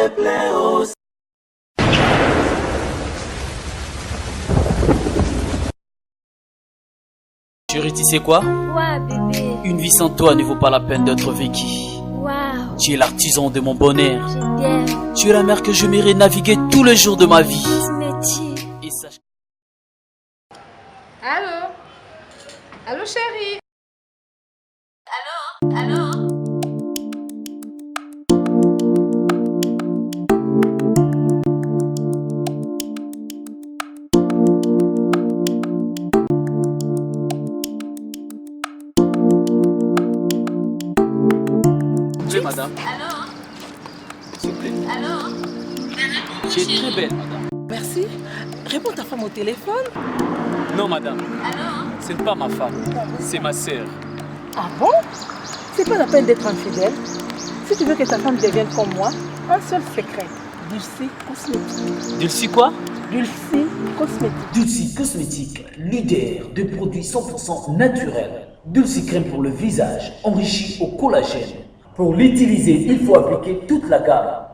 te plaît aussi. Chérie, tu sais quoi? Quoi, bébé? Une vie sans toi ne vaut pas la peine d'être vécue. Waouh! Tu es l'artisan de mon bonheur. Je t'aime. Tu es la mer que je m'irai naviguer tous les jours de ma vie. Cosmétique. Et sache... Allô? Allô, chérie? Allô? S'il vous plaît, madame. S'il vous plaît. Tu es très belle, madame. Merci. Réponds ta femme au téléphone. Non, madame. Ce n'est pas ma femme. C'est ma sœur. Ah bon? C'est pas la peine d'être infidèle. Si tu veux que ta femme devienne comme moi, un seul secret. Dulcie Cosmétique. Dulcie quoi? Dulcie Cosmétique. Dulcie Cosmétique, leader de produits 100% naturels. Dulcie crème pour le visage, enrichi au collagène. Pour l'utiliser, il faut appliquer toute la gamme.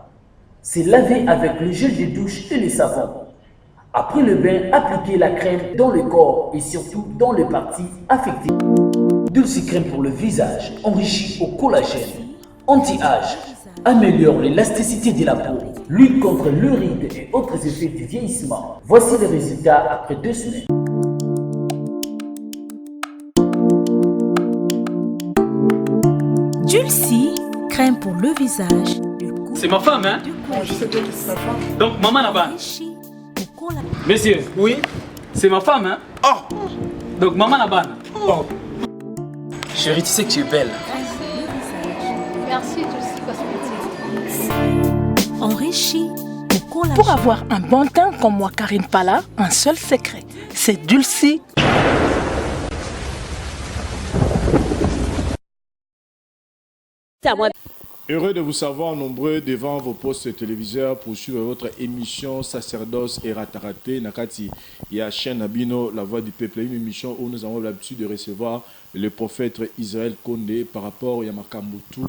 C'est laver avec le gel de douche et le savon. Après le bain, appliquez la crème dans le corps et surtout dans les parties affectées. Dulcie crème pour le visage, enrichi au collagène. Anti-âge, améliore l'élasticité de la peau, lutte contre le ride et autres effets du vieillissement. Voici les résultats après 2 semaines. Dulcie, crème pour le visage. C'est ma femme, hein? Je sais que c'est ta femme. Donc, maman là-bas. Messieurs. Oui? C'est ma femme, hein? Oh! Donc, maman là-bas. Oh! Chérie, tu sais que tu es belle. Merci, Dulcie Cosmétique. Enrichi au collagène. Pour avoir un bon teint comme moi, Karine Pala, un seul secret. C'est Dulcie. Heureux de vous savoir nombreux devant vos postes téléviseurs pour suivre votre émission Sacerdoce et Rataraté. Nakati, il y a chaîne Abino, la voix du peuple, une émission où nous avons l'habitude de recevoir le prophète Israël Kondé par rapport à Yamakambutu.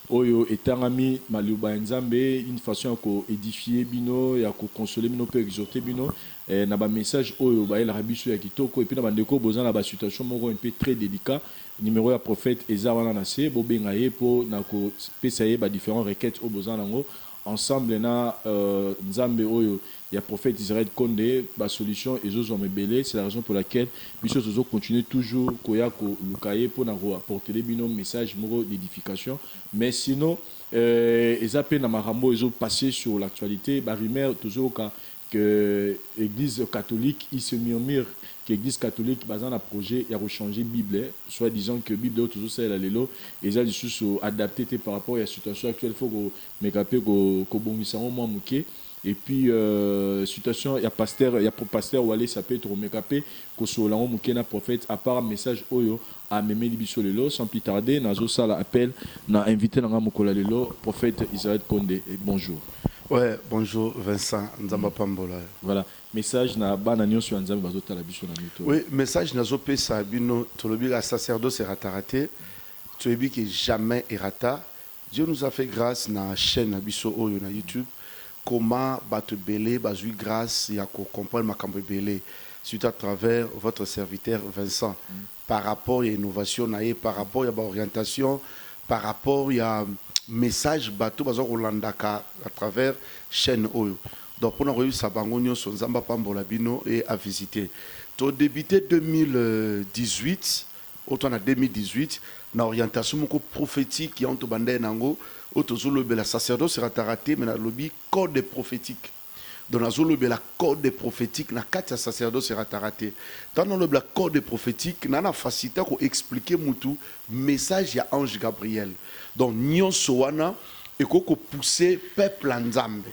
Oyo etangami maluba nzambe une façon à édifier bino ya ko consoler bino peut exhorter bino na ba message oyo ba el rabiso ya kitoko et puis na bandeko bozan na ba situation moko un peu très délicat numéro ya prophète Ezawana nase bo benga ye po na ko pesa ye ba différentes requêtes au bozan nango ensemble na nzambe oyo ya prophète Israël Kondé ba solution ezo mebele. C'est la raison pour laquelle biso zozo continue toujours koya ko lukaye pour na ko apporter bino message moko d'édification. Mais sinon ils appellent na marambo ils ont passé sur l'actualité ba rumeur toujours que l'église catholique il se murmure que l'église catholique basant un projet il a rechanger Bible soit disant que Bible toujours c'est la lelo et ça du sous adapté par rapport à la situation actuelle faut que mégape ko bongisa au moins muké. Et puis situation il y a pasteur Wale ça peut être mégape ko so la muké na prophète à part message oyo a memé libiso lelo sans plus tarder nazo sala appel na invité na mukola lelo prophète Israël Kondé. Et bonjour. Ouais, bonjour Vincent Nzamba Pambola. Voilà, message na bananio sur Nzamba bazota la biso na mito. Oui, message na zo pesa bino tolobi la sacerdoce rataraté. Tu es que jamais errata. Dieu nous a fait grâce na chaîne na biso oyo na YouTube. Comment battre belé bazui grâce ya ko comprendre makambo belé suite à travers votre serviteur Vincent par rapport à l'innovation naé par rapport à l'orientation par rapport à message bateau bazo rolandaka à travers chaîne oyo. Donc pour nous réussir ça bangonio son Nzamba Pambola bino et à visiter. Au débuté 2018 autant en 2018 na orientation moko prophétique qui ont bandé nango autour le la sacerdoce rataraté mais na lobby code prophétique. Dans la zone la code prophétique na quatre sacerdoce rataraté. Dans le code prophétique na facilité pour expliquer mutu message ya ange Gabriel. Donc nyon soana et ko pousser peuple nzambe.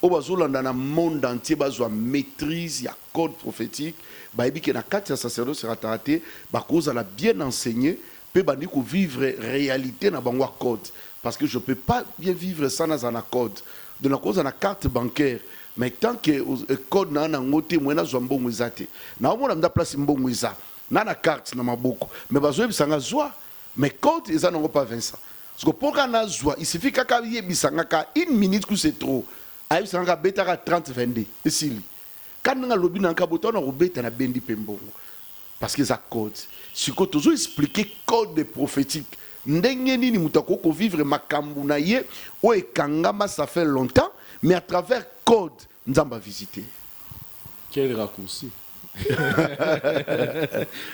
O bazolanda na monde entier bazwa maîtrise ya code prophétique ba ebi ke na quatre sacerdoce rataraté ba cause la bien enseigner peut bandi ko vivre réalité na bangwa code parce que je peux pas bien vivre sans na code. De la cause na carte bancaire mais tant que code na ngote mwena zwa mbongo ezate na omona mda place mbongo eza na carte na maboko mais bazoye bisanga zwa mais code eza nango pas Vincent parce que pour qu'on a zwa il suffit kaka yebisanga ka 1 minute que c'est trop ayi sanga beta ka 30 22 esili kana lobi na kabota na robeta na bendi pembongo parce que ça code siko toujours expliquer code prophétique ndenge nini mutako ko vivre makambu na ye o ekangama ça fait longtemps mais à travers code nzamba visiter quel raccourci.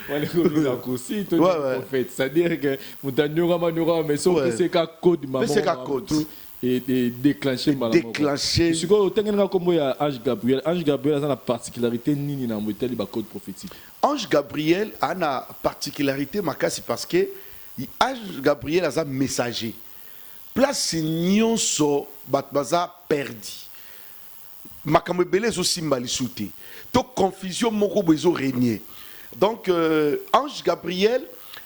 Raccourci, prophète, c'est-à-dire que mais c'est qu'un code et déclencher déclencher si vous avez comme Ange Gabriel a la particularité ni na motel ba code prophétique. Ange Gabriel a la particularité makasi parce que Ange Gabriel a un messager place nyonso batbaza perdi makambo belé zo simbali souté to confusion moko bezo régner donc Ange Gabriel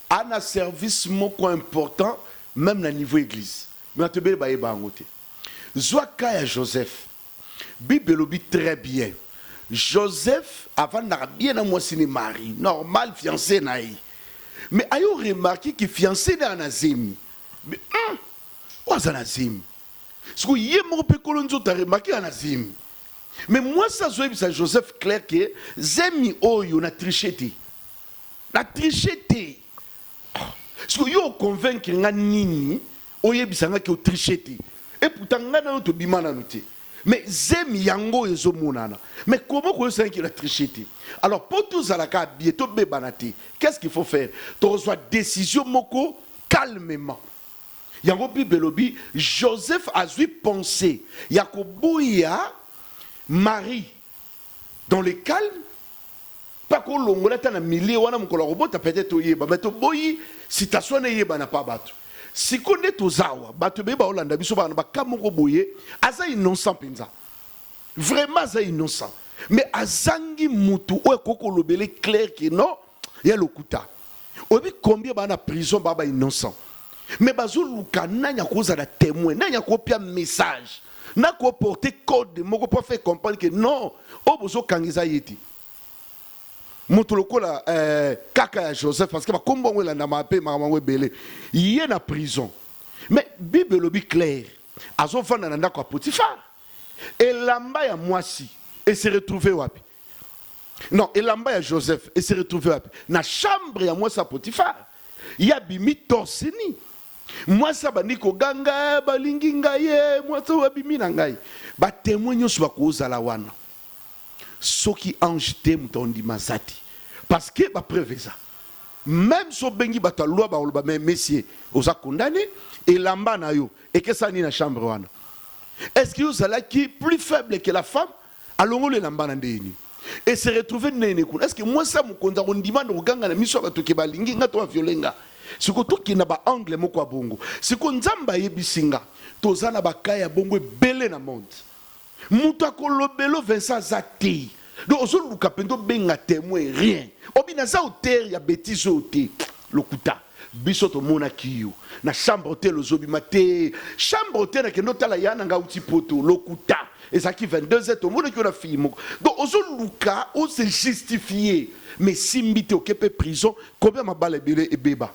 a un service moko important même na niveau église mais te bele ba yeba ngote Zoaka ya Joseph Bible lobi très bien Joseph avant n'a bien à moi Marie normal fiancé naï mais ayo remarqué que fiancé dans Nazim mais Oza Nazim ce que yé mon pe kolonzo ta remarqué à Nazim mais moi ça ça Joseph clair que zemi oyo na tricheté ce que yo convaincre nga nini oye bisanga ke tricheté et pourtant nga na to bimana noté mais zemi yango ezo monana mais comment ko ça qui la tricheté alors pour tous à la cas bientôt bebanati qu'est-ce qu'il faut faire tu reçois décision moko calmement yango bibelobi Joseph a dû penser yakobuya Marie dans le calme pas qu'on longola ta na milieu wana mukolo robota peut-être oyeba mais to boyi citation na yeba na pa bato si connaît tozawa bato be ba olanda biso ba kamoko boye aza innocent penza vraiment aza innocent mais azangi mutu o koko lobele clair que non ya lokuta obi combien ba na prison ba innocent mais bazo luka nanya koza na témoin nanya kopia message na ko porter code moko pour faire comprendre que non o bozo kangiza yeti mutu lokola kaka ya Joseph parce que ba kombo ngela na mape makamwe belé yé na prison mais Bible lobi clair azo fanda na ndako Potiphar et lamba ya mwasi et se retrouver wapi non et lamba ya Joseph et se retrouver wapi na chambre ya mwasi Potiphar ya bimi torseni moi ça ba niko ganga balingi ngaye moi ça ba bimi na ngai ba témoigner sur ba kozala wana soki ange te mutondi mazati parce que ba preuve ça même so bengi ba loi ba mais messieurs oza condamné et lamba na yo et que ça ni na chambre wana est-ce que vous allez qui plus faible que la femme alongo le lamba na ndeni et se retrouver nene kuna est-ce que moi ça mukonza ondima ndo ganga na miso ba to ke balingi ngato violenga siko toki na ba angle moko bongo siko nzamba yebisinga tozana bakaya bongo belé na monde mutu akolobelo Vincent Zati donc ozoluka pendo benga témoin rien obina za hôtel ya bêtise hôtel lokuta biso to mona kiyo na chambre hôtel ozobi maté chambre hôtel na kendo tala yana nga uti poto lokuta et ça qui 22h to mona kiyo na film donc ozoluka o se justifier mais simbité au kepe prison combien ma balle belé et beba.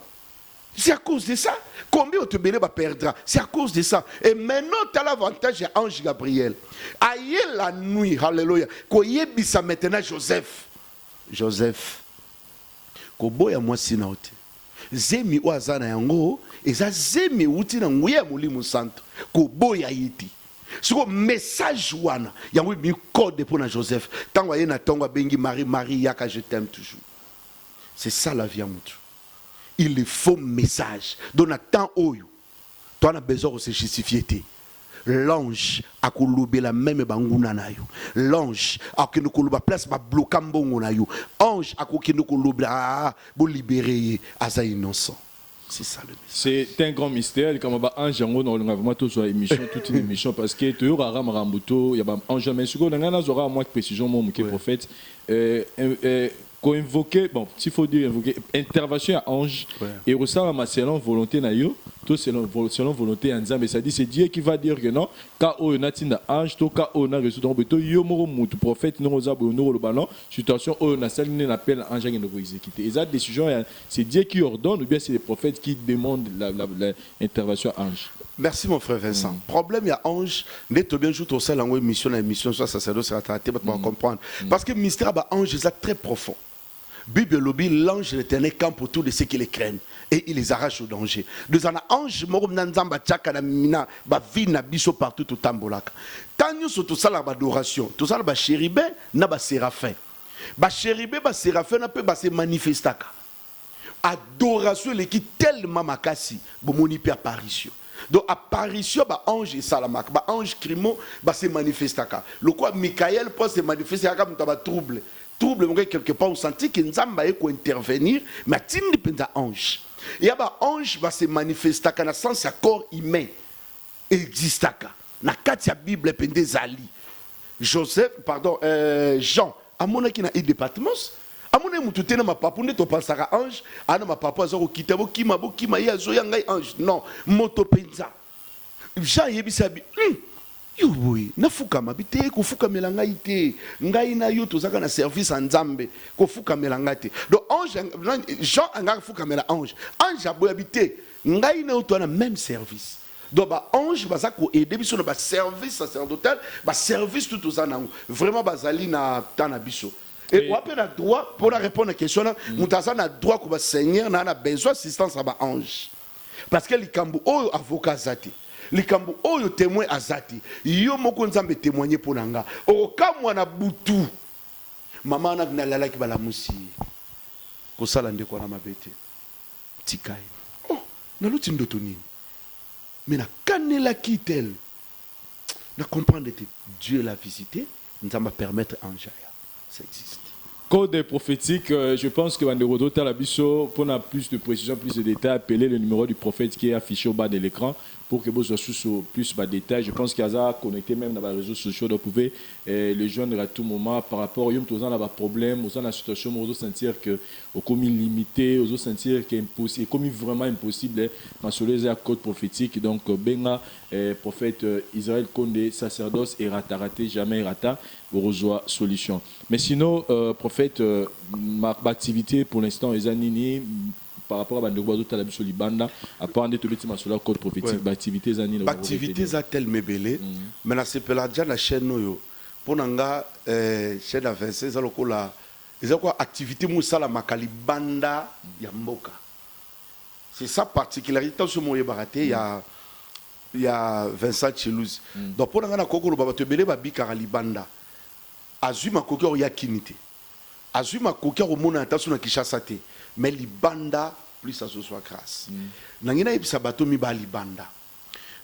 C'est à cause de ça. Combien on te va perdre? C'est à cause de ça. Et maintenant, tu as l'avantage de Ange Gabriel. Aïe la nuit, alléluia. Koye bisa maintenant Joseph. Joseph. Koboya moi sinaote. Zemi oazana yango. Eza zemi uti na nguye mulimu santo. Koboya yiti. Siko message wana. Yango mi code pour na Joseph. Tango aye na tango bengi Marie yaka je t'aime toujours. C'est ça la vie à mutu. Il est faux message. Donc, dans oyo, tu as besoin de se justifier. L'ange a koulobé la même banguna na yo. L'ange a koulobé place ba blocambongo na yo. Ange a koulobé bo libérer asa innocent. C'est ça le message. C'est un grand mystère. Comme ange yango on a vraiment toute émission, toute une émission parce que tu auras rambuto, il y a ange mais suko ngana zora moins de précision mon prophète invoquer bon s'il faut dire invoquer intervention à ange et ressort à ma selon volonté na yo tout selon volonté Nzambe. Ça dit c'est Dieu qui va dire que non, quand on a un ange, tout quand on a reçu donc beto yomo mutu prophète non ozabo no le ballon, situation on a salué l'appel ange qui nous exécuter. Et cette décision c'est Dieu qui ordonne ou bien c'est les prophètes qui demandent l'intervention ange. Merci mon frère Vincent. Problème il y a ange, n'est bien juste au sein de l'émission soit sacerdoce et rattaté pour comprendre. Parce que le mystère bah ange est très profond. Bible lobby l'ange de l'Éternel campe autour de ceux qui les craignent et il les arrache au danger. Deux ans ange morom nanzamba tchaka na mina ba vie na biso partout au tambolaka. Tanyo so tout ça la adoration, tout ça ba chérubin na ba séraphin. Ba chérubin ba séraphin na peut ba se manifestaka. Adoration les qui tellement makasi bomoni pe apparition. Donc apparition ba ange et salamak ba ange crimo ba se manifestaka. Le quoi Michael peut se manifester comme ta ba trouble quelque part on sentit que Nzamba est intervenir mais tindi penza ange et aba ange va se manifester dans sens corps humain existaka na kati ya Bible pende zali Jean amona ki na département amona mutu tena mapapu nde to pensaka ange ana mapapu azoko kitabo kima ya zo ya ngai ange non moto penza Jean yebisa bi oui, nafukama bite kofukamela ngai te ngai na yo tozaka na service en Nzambe kofukamela ngai te donc ange Jean anga fukamela ange aboya bite ngai na yo to na même service donc ba ange baza ko aider biso na ba service sacerdotal ba service tout ça na vraiment bazali na tana biso et on a droit pour répondre à la question là mutaza na droit ko ba seigneur na besoin assistance à ba ange parce que likambo o avocat zati likambo oyo témoin azati yo moko Nzambe témoigner pour nanga okamwa na butu mama na lalaki bala musi ko sala ndeko na mabete tikai oh na luti ndoto nini mais na kanela kitel na comprendre que Dieu l'a visité Nzamba permettre anjaya ça existe. Code prophétique, je pense que Banderodo Talabiso, pour plus de précision, plus de détails, appelez le numéro du prophète qui est affiché au bas de l'écran pour que vous soyez sur plus de détails. Je pense qu'il y a connecté même dans les réseaux sociaux, donc vous pouvez le joindre à tout moment par rapport à un problème, aux la situation, vous sentir que comme limité, vous sentir que impossible, comme vraiment impossible, mentionner les code prophétique. Donc, Benga, prophète Israël Condé, sacerdoce et rataraté, jamais rata, vous reçoit solution. Mais sinon, prophète, ma activité pour l'instant est Zanini par rapport à Banderodo Talabiso Libanda, à part de tout le temps sur la code prophétique, l'activité Zanini. L'activité Zatel Mebele, mais la CPLA la chaîne Noyo, pour Nanga, chaîne à Vincent, ils ont quoi activité Moussala Makali Banda Yamboka. C'est sa particularité dans ce moyen baraté, il y a Vincent Chelouz. Donc pour Nanga, Kokoro Babatebele Babika Libanda. Azuma Kokoro Yakinite. Azuma Kokoro Mona Attention à Kishasate. Mais Libanda, plus ça se soit grâce. Nangina Ibsa Bato Miba Libanda.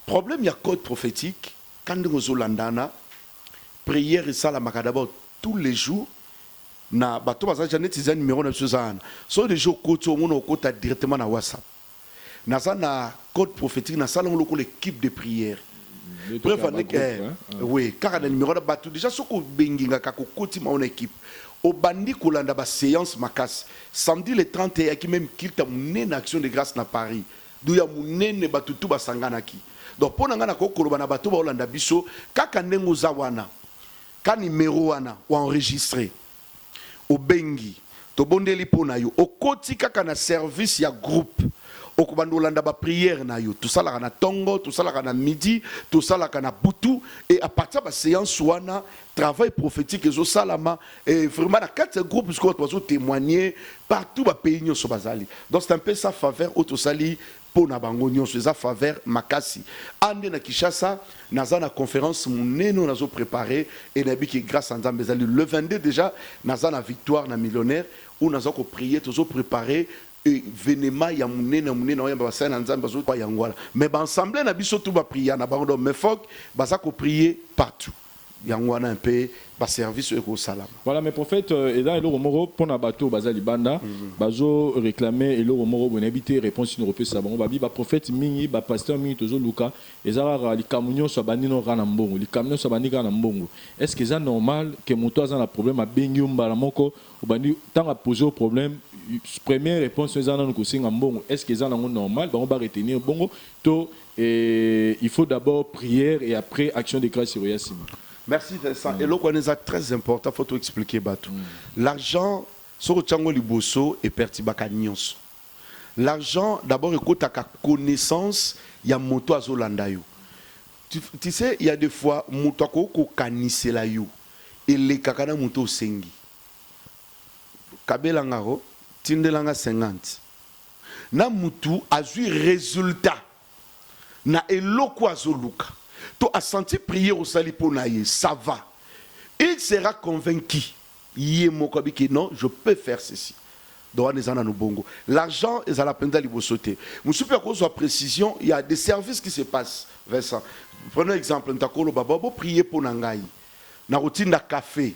Problème, il y a code prophétique. Quand nous landana, prière et ça la makadabo tous les jours. Na bato baza janet izan numéro na Suzanne. So les jours koto mono kota directement na WhatsApp. Na ça na code prophétique na ça l'on l'équipe de prière. Bref, oui, car le numéro de bateau déjà ce qu'on benginga kako koti ma équipe. Au bandi kolanda ba séance makas. Samedi le 31 qui même kilta une action de grâce na Paris. D'où ya munene batutu basangana ki. Donc pour nanga na kokolo bana bato ba olanda biso kaka ndengo zawana. Ka numéro wana ou enregistré. Au bengi to bondeli pona yo. Au koti kaka na service ya groupe. Okubandolanda ba prière na yo tout ça la na tongo tout ça la na midi tout ça la na butu et à partir de séance wana travail prophétique et salama et vraiment dans quatre groupes puisqu'on doit témoigner partout ba pays nyo so bazali donc c'est un peu sa faveur auto sali pour na bango nyo so sa faveur makasi ande na Kinshasa naza na conférence muneno nazo préparer et na biki grâce à Nzambe zali le 22 déjà naza na victoire na millionnaire où nazo ko prier toujours préparer événement ya munena ya basana na Nzambe bazo kwa yangwala mais ensemble na biso tout ba prier na bango mais faut baza ko prier partout Yangwana un peu ba service au salam. Voilà, mais prophète, et là, il y a un pour na bateau, bazali banda, bazo réclamer, et le moro bon habité, réponse une repère sabon, babi, ba prophète mingi, ba pasteur mingi, tozo luka, et ça, les camions soit banni non ranambongo, les camions soit banni ranambongo. Est-ce que c'est normal que mon toit a un problème à bengi mbalamoko, ou banni, tant à poser au problème, première réponse, c'est un kousing ambongo. Est-ce que c'est normal, on va retenir bongo, to, il faut d'abord prière et après action de grâce sur Yassine. Merci Vincent. Et là, c'est très important, il faut tout expliquer. L'argent, sur le Tchango Liboso et Pertibaka Nyons. L'argent, d'abord, il y a connaissance, il y a moto à Zolandayo. Tu sais, il y a des fois, moto à Koko Kanise la yo. Et les kakana moto sengi. Kabelangaro, Tindelanga 50. Na mutu a eu résultat. Na eloko azoluka. Tu as senti prier au saliponaye, ça va. Il sera convaincu. Non, je peux faire ceci. L'argent est à la peine d'aller vous sauter. Je suis à cause de la précision, il y a des services qui se passent. Vincent. Prenons l'exemple, nous prier pour Nangaï. Na routine de café.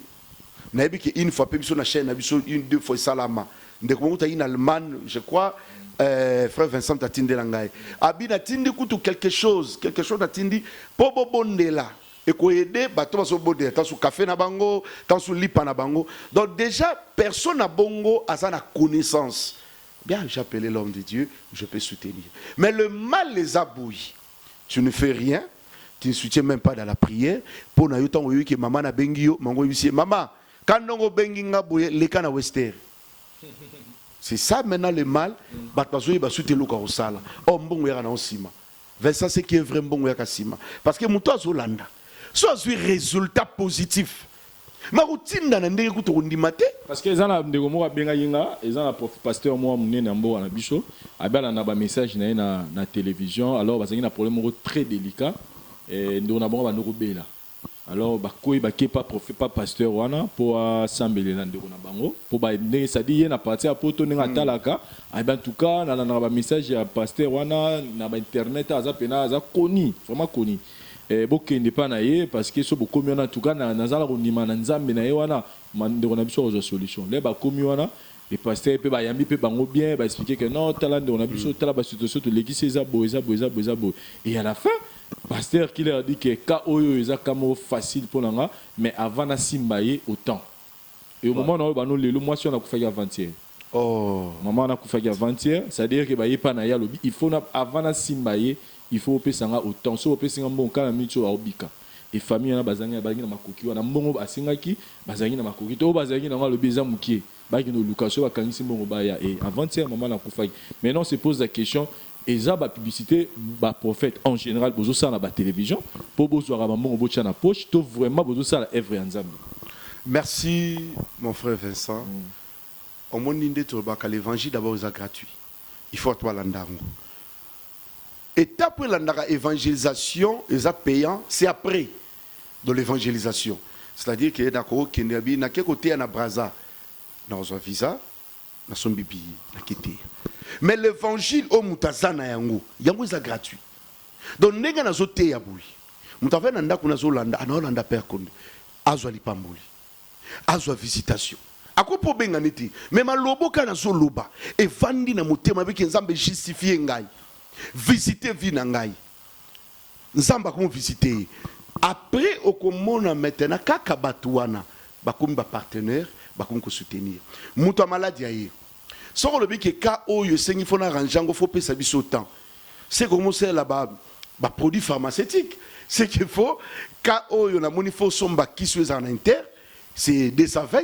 Une fois, sur la chaîne, une, deux fois, salama. En Allemagne, je crois. Frère Vincent Tatinde Langaï. Abina tindi kutu quelque chose tatindi pobo bondela et ko aider bato so bondela tant sous café na bango tant sous lipa na bango. Donc déjà personne na bongo a sa connaissance. Bien, j'ai appelé l'homme de Dieu, je peux soutenir. Mais le mal les a bouillis. Tu ne fais rien, tu ne soutiens même pas dans la prière pour na yotan oyo que maman na bengio mango yusi maman quand ndongo benginga bouye le kana wester. C'est ça maintenant le mal. Ça c'est qui est vraiment bon. Parce que mon toit Zolanda, soit un résultat positif. Ma routine dans l'année que tu dis maté. Parce que les gens de Gomo benga yinga, les gens pasteur moi mouné nambo na biso, abel na ba message na télévision, alors parce qu'il y a un problème très délicat et nous na bon ba no bela. Alors bakoy baké pas prophète pas pasteur wana pour assembler na ndeko na bango pour ba ndenge ça dit na partir à poto ninga talaka en tout cas na ba message ya pasteur wana na ba internet aza pena aza koni vraiment koni et bokende pa na ye parce que so bokomi wana en tout cas na zala konima na nzambe na ye wana ndeko na biso ozo solution le bakomi wana les pasteurs pe ba yambi pe bango bien ba expliquer que non tala ndeko na biso tala ba situation to l'église eza bo et à la fin pasteur qui leur dit que ka oyo eza kamo facile pour nanga mais avant na simbaye autant et au moment où bano lelo moi si on a kufaki avant-hier maman na kufaki avant-hier c'est à dire que ba yepa na ya lobi il faut na avant na simbaye il faut pesanga autant so pesanga bon kana micho obika et famille na bazanga na makoki wana mbongo asingaki bazangi na makoki to bazangi na lobi eza mukie ba kino location ba kangisi mbongo ba ya et avant-hier maman na kufaki maintenant se pose la question. Et ça, la publicité, le prophète en général, besoin ça la télévision, pour besoin de maman au na poche, tout vraiment besoin ça la œuvre ensemble. Merci mon frère Vincent. Au monde de l'évangile d'abord est gratuit. Il faut toi l'andarango. Étape pour l'andara évangélisation, est payant, c'est après de l'évangélisation. C'est-à-dire que d'accord, qu'il y a quel côté na braza, dans un visa, dans son bibi, na quitté. Mais l'évangile au mutazana yango est gratuit. Donc nega na zote ya bui. Mutave na ndako na zolanda analanda père konde. Azwa lipamboli. Azwa visitation. Ako po benga neti. Mais malobo kana zoloba e vandi na motema biki nzambe justifier ngai. Visiter vi na ngai. Nzamba ko visiter. Après okomona maintenant kaka batuana bakomi ba partenaire bakomi ko soutenir. Muto malade ya ye. Si on dit que cas où il faut arranger, il faut payer ça temps. C'est comme c'est là-bas, produit pharmaceutique. C'est qu'il faut cas où il y a un faut somba qui soit en inter, c'est 220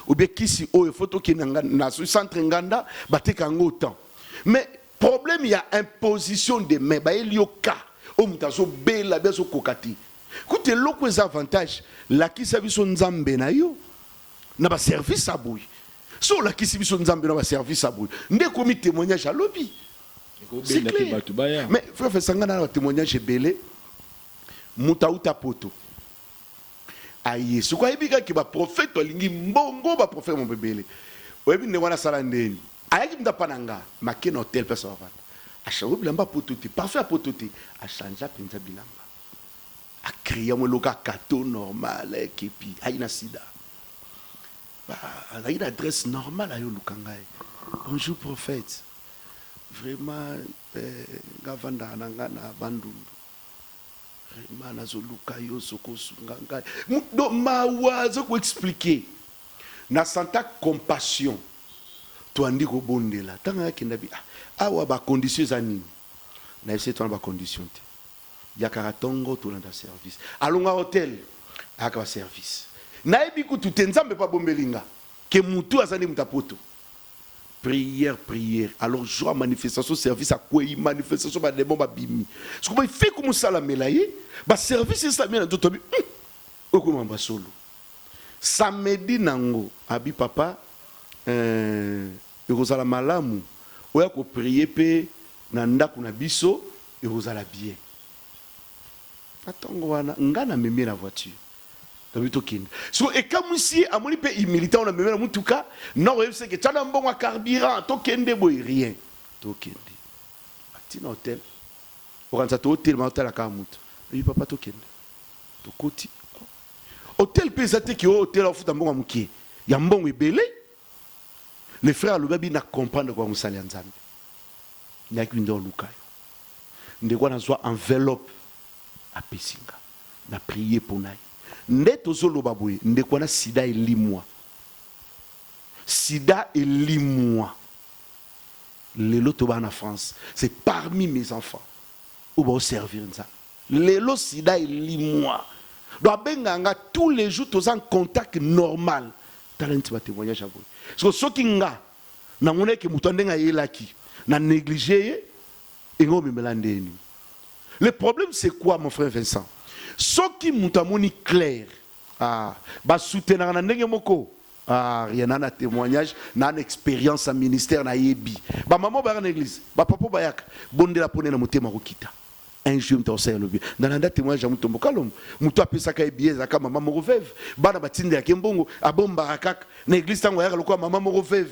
ou bien qui si il faut que na centre nganda batte kango temps. Mais problème il y a imposition de main, il y a cas où mutazo bela beso kokati. Écoutez l'autre avantage, la qui service nzambe na yo na ba service à boui. So la qui sibiso nzambe na ba service abou ndé komi témoignage à lobby c'est clair. Mais frère sangana na témoignage belé mutauta poto aye so ko ebika ki ba prophète olingi mbongo ba prophète mon bébélé oyebi ne wana sala ndeni ayaki mta pananga makena hotel pesa wafata achawo bilamba poto te parfait poto te a changer penza bilamba a créé un local cateau normal et puis aïna sida. Il a une adresse normale à Yolukangai. Bonjour prophète. Vraiment, Gavanda Nangana Bandundu. Vraiment, Nazoluka Yosoko Sungangai. Donc, je vais expliquer. Na santa compassion. Tu as dit que bon de là. Tant que tu as des conditions anime. Na essayé de conditions. Il y a karatongo tout dans service. Allons à hôtel. Il y a service. Na ebiku tu tenzambe pa bombelinga. Que mutu azani mutapoto. Prière. Alors, joie, manifestation, service à quoi il manifestation, bah, des bons, bah, bimi. Ce qu'on fait comme ça, la mélaye, bah, service, c'est ça, bien, tout le monde. Comment va solo? Samedi, nango, abi papa, Rosala malamu, oya ko prier, pe, nanda kuna biso, et Rosala bien. Attends, ngana meme la voiture. Et comme si à mon pays militant on a même en tout cas non c'est que tu as un bon carburant to kende boy rien to kende bâti hôtel pour quand hôtel hôtel à Kamut et papa to kende to koti hôtel pesate qui hôtel au futa mbongo mukie ya mbongo ebele les frères le babi na comprendre quoi musali nzambe nya kindo lukayo ndeko na zo enveloppe à pesinga na prier pour naï Neto zolo baboué, ndekwana sida elimwa. Sida elimwa. Lelo toba en France, c'est parmi mes enfants. Ou va servir ça. Lelo sida elimwa. Doit benganga tous les jours tous en contact normal. Talent va témoignage à vous. Parce que ce qui nga na mona ke mutande nga yelaki na négliger et ngomi melandeni. Le problème c'est quoi mon frère Vincent? Ce qui moutamoni clair, bah soutenir na ndenge moko, rien na témoignage, na expérience en ministère na yebi. Bah maman ba en église, bah papa ba yak, bonde la pone na motema rokita. Un jour m't'enseigne le bien. Dans la témoignage mutombo kalom, muto apesa ka ebiye zaka maman moko veuve. Bah na batinde ya kembongo, abomba rakak, na église tango ya lokwa maman moko veuve.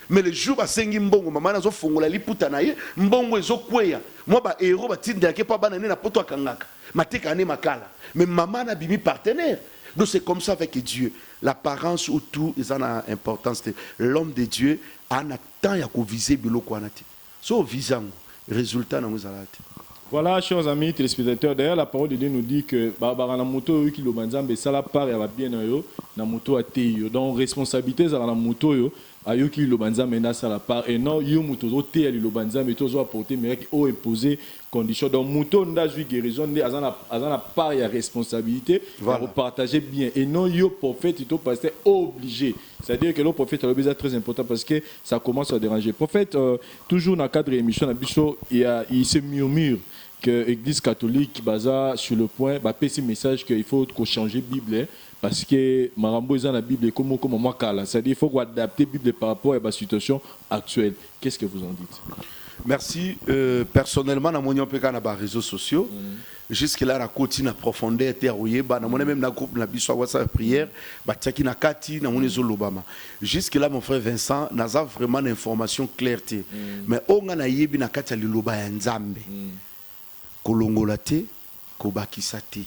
Mais le jour ba sengi mbongo mama na zo fongola liputa na ye, mbongo ezo kweya. Moi ba héros batinde ya ke pa bana na poto akangaka. Matika ane makala. Mais maman n'a bimi partenaire. Donc c'est comme ça avec Dieu. L'apparence ou tout, ils ont une importance. L'homme de Dieu a un temps à viser bilo kwanati. So visant résultat dans nous alati. Voilà, chers amis téléspectateurs, d'ailleurs la parole de Dieu nous dit que Barbara Namoto qui le banzambe ça la part ya bien yo na moto a teyo. Donc responsabilité za na moto yo ayo qui le banzambe na ça la part et non yo moto zo te le banzambe to zo apporter mais qui o imposer condition. Donc moto nda ju guérison de azana part ya responsabilité voilà. Pour partager bien et non yo prophète to pasteur obligé. C'est-à-dire que le prophète est très important parce que ça commence à déranger. Prophète toujours dans le cadre de l'émission il se murmure que l'Église catholique basa sur le point bah passer message qu'il faut qu'on change la Bible parce que Marambo est dans la Bible comme moi cala, c'est-à-dire il faut qu'on adapte la Bible par rapport à la situation actuelle. Qu'est-ce que vous en dites? Merci. Personnellement, dans mon réseaux sociaux, jusque-là, la continue à profondeur, même dans groupe, la WhatsApp prière, jusque-là, mon frère Vincent, n'a vraiment d'informations clarté. Mais on a yebi na kati liloba ya nzambe. Kolongolate, kobakisate,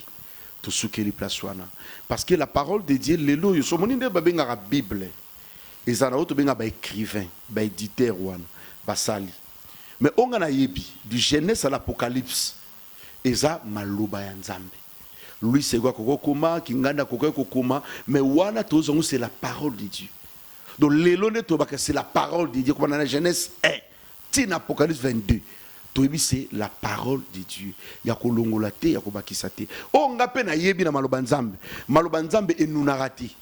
to sukeli plaswana. Parce que la parole de Dieu, lelo yo somoninde babenga la Bible. Ezana auto benga ba écrivain, ba éditeur wana, basali. Mais on a yebi du Genèse à l'Apocalypse. Eza maloba ya nzambe. Lui c'est quoi kokoma, kinganda kokoma, mais wana tozongo c'est la parole de Dieu. Donc lelo ne tobaka c'est la parole de Dieu comme dans la Genèse 1, tin Apocalypse 22. Toyebi c'est la parole de Dieu. Ya kolongolate, ya kobakisate. On ngape na yebi na maloba nzambe. Maloba nzambe enunarati.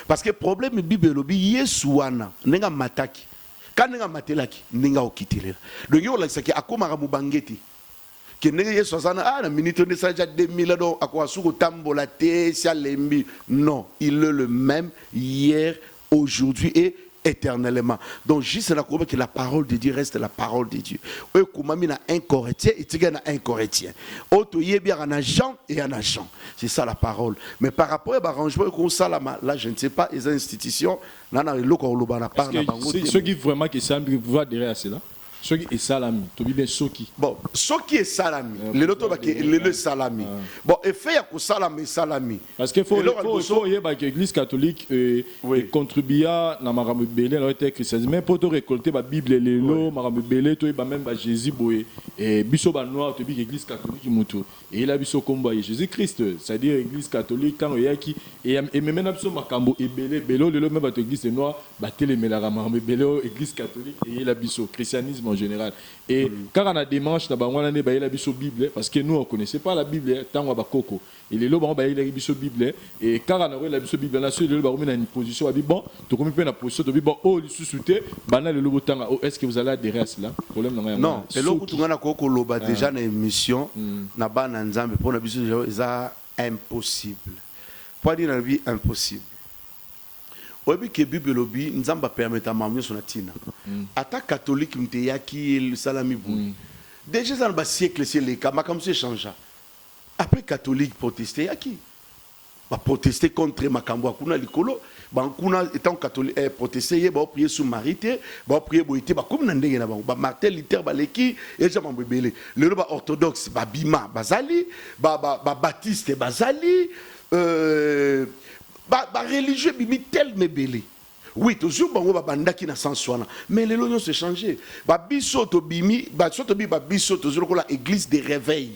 Parce que problème Bible lobi Yesu wana nenga mataki. Kanenga matelaki nenga okitelela. Donc yo la saki akoma mubangeti. Kenenge Yesu azana na minute ne saja 2000 do akwasuko tambola te sia lembi. Non, il est le même hier, aujourd'hui et éternellement. Donc juste la que la parole de Dieu reste la parole de Dieu. Eux kumami na un Corinthien et tiga na un Corinthien. Auto yebi un agent et un agent. C'est ça la parole. Mais par rapport à l'arrangement comme ça là je ne sais pas les institutions là na loko loba na part na bango. Ceux qui vraiment qui semblent pouvoir adhérer à cela. Soki et salami, to bien soki. Bon, soki et salami. Le loto ba ke le salami. Bon, et fait ya ko salami salami. Parce que faut y ba que l'église catholique contribuer na makambo belé na été chrétien. Mais pour te récolter ba Bible lelo, makambo belé to ba même ba Jésus boye et biso ba noir to bi l'église catholique muto. Et là biso komba Jésus Christ, c'est-à-dire l'église catholique quand y a qui et même na biso makambo et belé belé lelo même ba l'église noire ba télémela makambo belé église catholique et la biso christianisme en général. Et quand on a des manches, on a la Bible, parce que nous, on ne connaissait pas la Bible, tant on a coco. Et les lots, on a la Bible, et quand on a la Bible, on a une position, on a dit, bon, tu as une position, tu as dit, bon, oh, il sous-souté, est-ce que vous allez adhérer à cela? Non, et là, tu as déjà une émission, na ba na nzambe, pour la Bible, c'est impossible. Pour dire la vie, impossible. Obi ke Bible lobi nzamba permettre mamyo son atina. Ata catholique mteyaki le salami bou. Déjà dans le siècle c'est les cas comme ça changea. Après catholique protester yaki. Ba protester contre makambo kuna likolo, ba kuna étant catholique protester ye ba prier sous marité, ba prier boité ba comme na ndenge na ba Martin Luther ba leki et ja mambebele. Le ba orthodoxe ba bima bazali, ba baptiste bazali ba religieux bimi tel me belé. Oui, toujours bango ba banda qui na sens wana. Mais les lois se changé. Ba biso to bimi, ba soto bi ba biso toujours ko la église des réveils.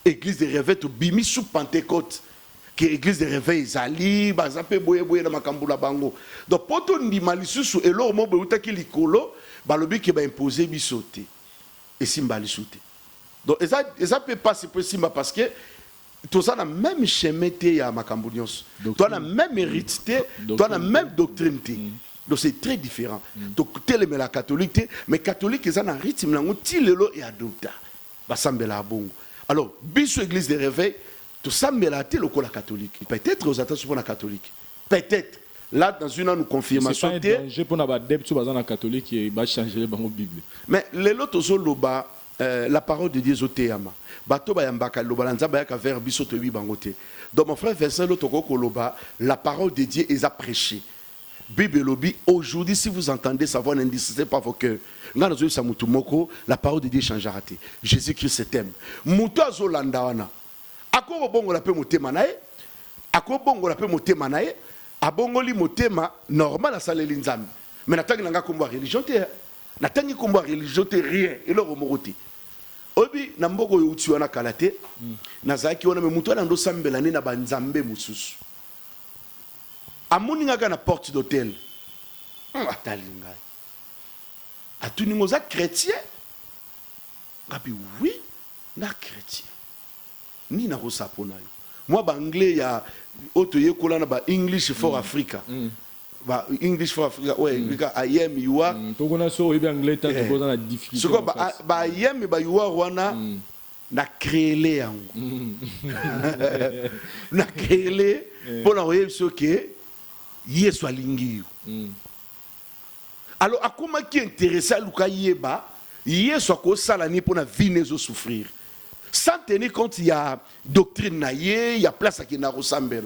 Église des réveils to bimi sous Pentecôte. Que église des réveils zali, ba zape boye boye na makambula bango. Donc poto ndima lisusu elo mo be utaki likolo, ba lobi ke ba imposer biso te. Et simba lisuté. Donc ça peut pas se possible parce que tout ça, la même chemin, il y a Makamboulions. Toi, la même hérédité, toi, la même doctrine. Donc, c'est très différent. Donc, tel est la catholique, mais catholique, ils ont un rythme, ils ont et adopté. Alors, biso église de réveil, tout ça, mais la catholique. Peut-être aux attentes pour la catholique. Peut-être. Là, dans une autre confirmation. C'est pas un danger pour la catholique qui va changer la Bible. Mais les autres, la parole de Dieu est au théâtre. Bato ba yambaka loba la nzamba yaka vers biso to bi bangote. Donc mon frère verset l'autre koloba, la parole de Dieu est à prêcher. Bible lobi aujourd'hui si vous entendez sa voix n'indisciplinez pas vos cœurs. Ngana zo sa mutu moko, la parole de Dieu changera te. Jésus-Christ t'aime. Mutu azolanda wana. Ako bongo la pe motema nae. Ako bongo la pe motema nae. Abongoli motema normal asaleli nzambe. Mais natangi nanga komba religion te. Natangi komba religion te rien et le romorote. Obi na mboko yuti wana kalate nazaki wana memutu ana ndo sambela ne na banzambe mususu amuni ngaka na porte d'hôtel atali ngai atuni ngoza chrétien ngapi oui na chrétien ni na rosapo nayo moi ba anglais ya auto yekola na ba English for Africa ba English for Africa ouais I am you are to gona so ibe anglais ta ko na difficulté soko ba I am ba you are wana na créer yango na créer pour la royer ce que yeso alingi alors akoma qui intéressé luka yeba yeso ko sala ni pour na vie nezo souffrir sans tenir compte il y a doctrine naie il y a place à qui na resembler.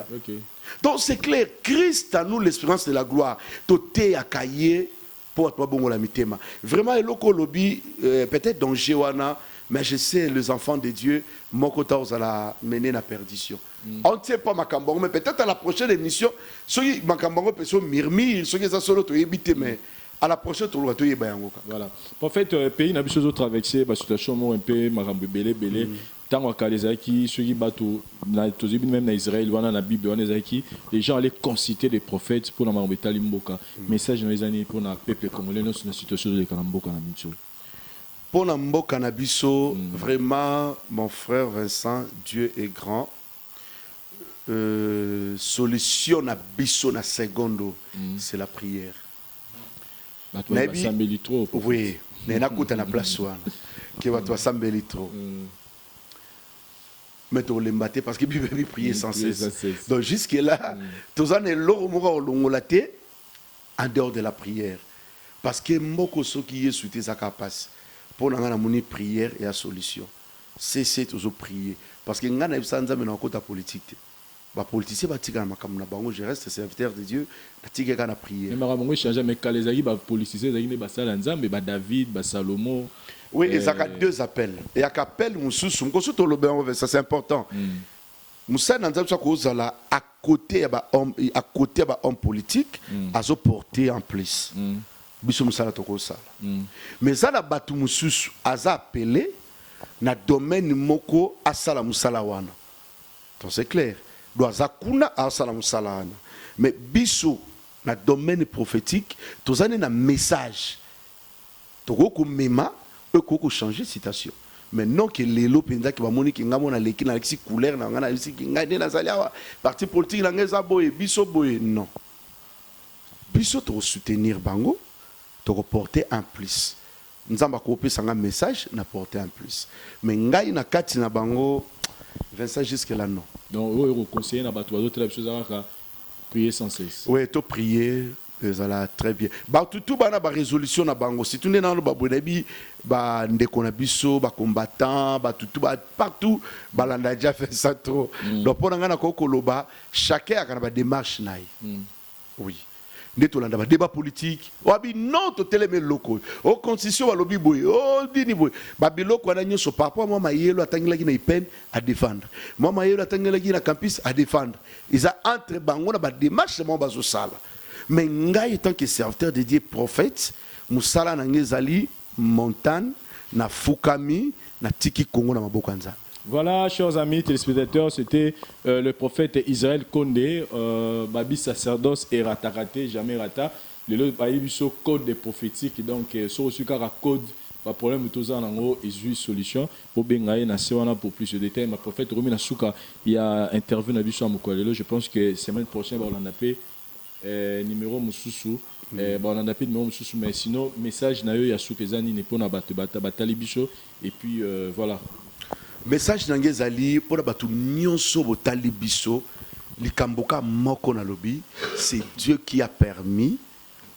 Donc c'est clair, Christ a nous l'espérance de la gloire. Toté à cahier pour toi bon la mitema. Vraiment le lobby peut-être dans Jéwana, mais je sais les enfants de Dieu mon côté aux la mener la perdition. On ne sait pas Makambongo mais peut-être à la prochaine émission ceux Makambongo peut se murmure, ceux qui ça solo to éviter mais à la prochaine tour to yebango. Voilà. En fait pays n'a plus traversé la situation un peu marambe belé tant que ceux qui battent même en Israël ou en Bible les gens allaient conciter les prophètes pour la Limboka message dans les années pour le peuple congolais dans une situation de Kalamboka na Micho pour la Mboka na biso vraiment mon frère Vincent Dieu est grand solution na biso na secondo c'est la prière oui mais na kuta na place wana qui va toi sambeli trop mais tu l'embaté parce que Bible prier sans cesse. Donc jusque là, tous en est l'oromolaté en dehors de la prière. Parce que moko so qui est sous tes capaces pour n'anga moni prière et la solution. C'est toujours prier parce que ngana ibsanza mais na kota politique. bapoliticien batikala makambo na bango, je reste serviteur de Dieu, natikaka na prière. Mais makambo change mais quand les amis bapoliticien ezali ne basala nzambe ba David, ba Salomo. Oui, il y a deux appels. Il y a qu'appel mususu, ça c'est important. Moussa Nanzam Sakozala à côté à homme politique, à se porter en plus. Biso Moussa Tokosala. Mais ça la batu mususu a appelé na domaine moko asala musala wana. Donc c'est clair. Doit zakuna asala musala wana. Mais biso na domaine prophétique, tozane na message. Toko mema, eko changer citation. Mais non que les lots penza qui va moni qui ngamo na leki na leki couleur na ngana leki qui ngade na zalia parti politique na ngeza boye biso boye non. Biso to soutenir bango, to reporter un plus. Nzamba ko pe sanga message na porter un plus. Mais ngai na kati na bango Vincent jusque là non. Donc vous conseillez na bato d'autres la chose à prier sans cesse. Oui, to prier ezala très bien. Ba tout bana ba résolution na bango. Si tu n'es dans le babonebi ba ndeko na biso ba combattant ba tout ba partout ba landa déjà fait ça trop. Donc pour ngana ko koloba chacun a ba démarche naï. Oui. Neto landa ba débat politique. Wabi non to teleme loko. O constitution ba lobi boy. O dini boy. Ba biloko na nyoso par rapport moi mayelo atangela ki na ipen à défendre. Moi mayelo atangela ki na campus à défendre. Ils a entre bango na ba démarche mo ba zo sala. Mais ngai tant que serviteur de Dieu prophète, musala na ngezali montagne na fukami na tiki Congo na maboko nzambe. Voilà, chers amis téléspectateurs, c'était le prophète Israël Condé, Babi sacerdoce et ratarate, jamais rata. Le baïbiso code des prophétiques, donc sur ce cas code, pas problème tout ça en gros, il solution pour bengaye na sewana pour plus de détails. Ma prophète Romi Nasuka, il a intervenu à Biso Amukwalelo. Je pense que semaine prochaine on en a appelé numéro mususu on en a appelé numéro mususu, mais sinon message na yo ya soukezani ne pona batali biso et puis voilà. Message nangezali pour batu nyonso botali biso likamboka moko na lobi, c'est Dieu qui a permis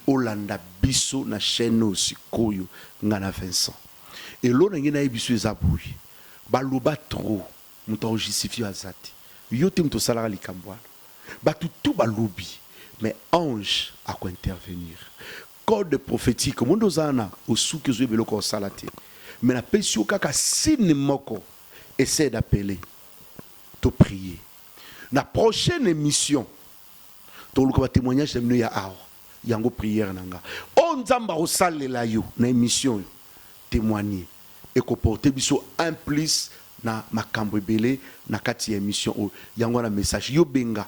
Olanda biso na chaîne aussi koyo ngana Vincent. Et l'on a ngena biso ezabui. Baloba trop muto justifier azati. Yote muto salara likambwa. Batu tout balobi. Mais ange a quoi intervenir. Code prophétique, monde zana au sou que je vais le salate. Mais la pesio kaka signe moko essaie d'appeler, te prier. La prochaine émission, tu le témoignage de ya aor, yango prière nanga. On zamba au salle la yo na émission témoigner et ko porter biso un plus na makambo belé na kati émission o yango na message yo benga.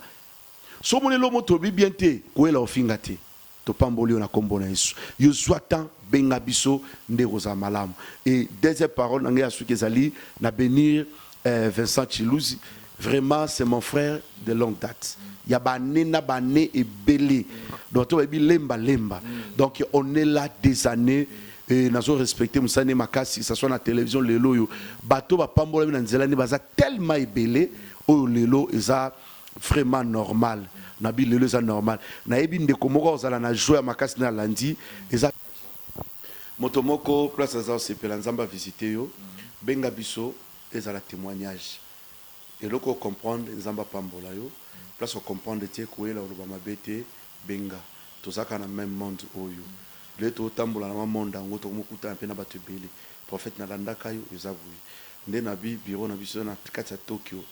So mon lomo to bi bien te ko la ofinga te to pamboli na kombo na Yesu yo swatan benga biso nde roza malam. Et deuxième parole nanga ya sukezali na bénir Vincent Chilouzi. Vraiment c'est mon frère de longue date. Ya bané na bané et belé. Donc to bi lemba lemba. Donc on est là des années et nous avons respecté Moussane Makasi, que ce soit na télévision lelo yo bato ba pambola na nzela ni baza tellement ébélé o lelo eza vraiment normal. Nabi lelo eza normal. Na yebi ndeko moko ozala na joie makasi na lundi eza motomoko place za sepela nzamba visiter yo benga biso ezala témoignage. Et là qu'on comprendre nzamba pambola yo place on comprendre tie ko ela oloba mabete benga tozaka na même monde oyo. Le to tambola na monde ngo to mokuta pe na bato belé. Prophète na landaka yo ezabuyi. Nde nabi bureau na biso na kati ya Tokyo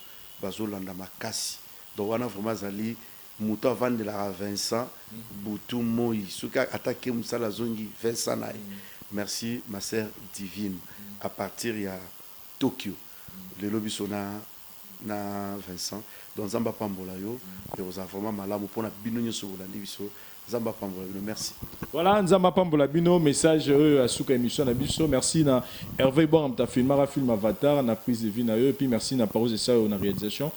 bazolanda makasi. Donc on a vraiment zali muto vendre la Vincent Boutou Moi suka attaquer musala zongi Vincent naï. Merci ma sœur divine à partir ya Tokyo le lobby sona na Vincent donc zamba pambola yo et vous avez vraiment malamu pona bino nyoso bolandi biso zamba pambola bino merci. Voilà nzamba pambola bino message à suka émission na biso merci na Hervé Bon ta film Avatar na prise de vie na yo et puis merci na parole de ça na réalisation